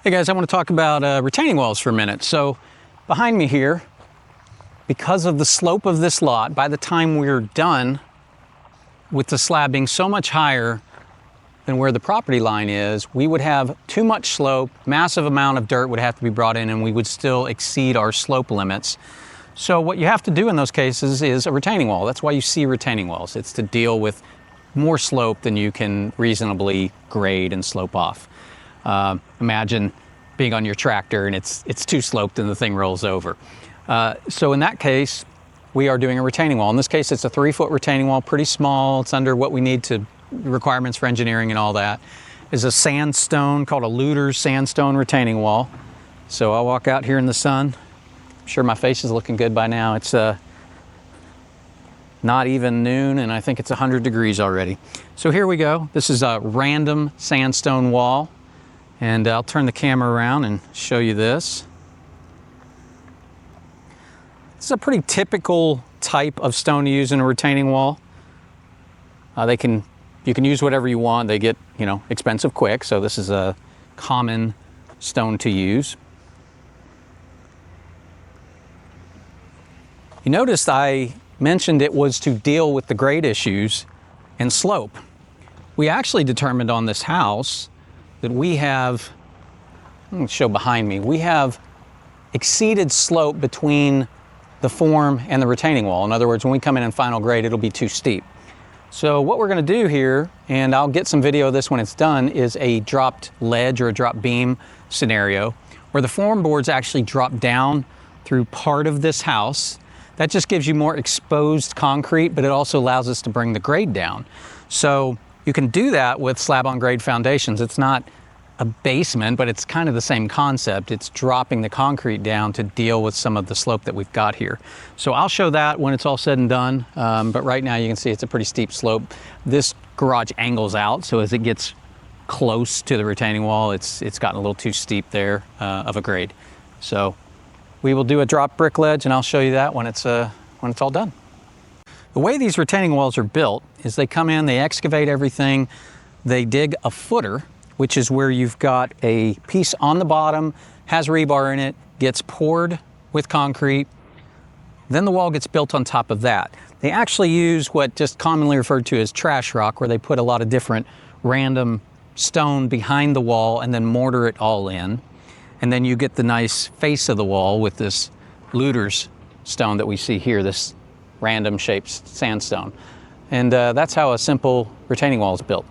Hey guys, I want to talk about retaining walls for a minute. So behind me here, because of the slope of this lot, by the time we're done with the slab being so much higher than where the property line is, we would have too much slope, massive amount of dirt would have to be brought in, and we would still exceed our slope limits. So what you have to do in those cases is a retaining wall. That's why you see retaining walls. It's to deal with more slope than you can reasonably grade and slope off. Imagine being on your tractor and it's too sloped and the thing rolls over. So in that case, we are doing a retaining wall. In this case, it's a 3-foot retaining wall, pretty small. It's under what we need to, requirements for engineering and all that. Is a sandstone called a Lueders sandstone retaining wall. So I'll walk out here in the sun. I'm sure my face is looking good by now. It's not even noon and I think it's 100 degrees already. So here we go. This is a random sandstone wall. And I'll turn the camera around and show you this. This is a pretty typical type of stone to use in a retaining wall. You can use whatever you want. They get, expensive quick. So this is a common stone to use. You noticed I mentioned it was to deal with the grade issues and slope. We actually determined on this house that we have, let me show behind me, we have exceeded slope between the form and the retaining wall. In other words, when we come in and final grade, it'll be too steep. So what we're gonna do here, and I'll get some video of this when it's done, is a dropped ledge or a drop beam scenario where the form boards actually drop down through part of this house. That just gives you more exposed concrete, but it also allows us to bring the grade down. So you can do that with slab-on-grade foundations. It's not a basement, but it's kind of the same concept. It's dropping the concrete down to deal with some of the slope that we've got here. So I'll show that when it's all said and done, but right now you can see it's a pretty steep slope. This garage angles out, so as it gets close to the retaining wall, it's gotten a little too steep there of a grade. So we will do a drop brick ledge, and I'll show you that when it's all done. The way these retaining walls are built is they come in, they excavate everything, they dig a footer, which is where you've got a piece on the bottom, has rebar in it, gets poured with concrete, then the wall gets built on top of that. They actually use what just commonly referred to as trash rock, where they put a lot of different random stone behind the wall and then mortar it all in. And then you get the nice face of the wall with this Lueders stone that we see here, this random shaped sandstone. And that's how a simple retaining wall is built.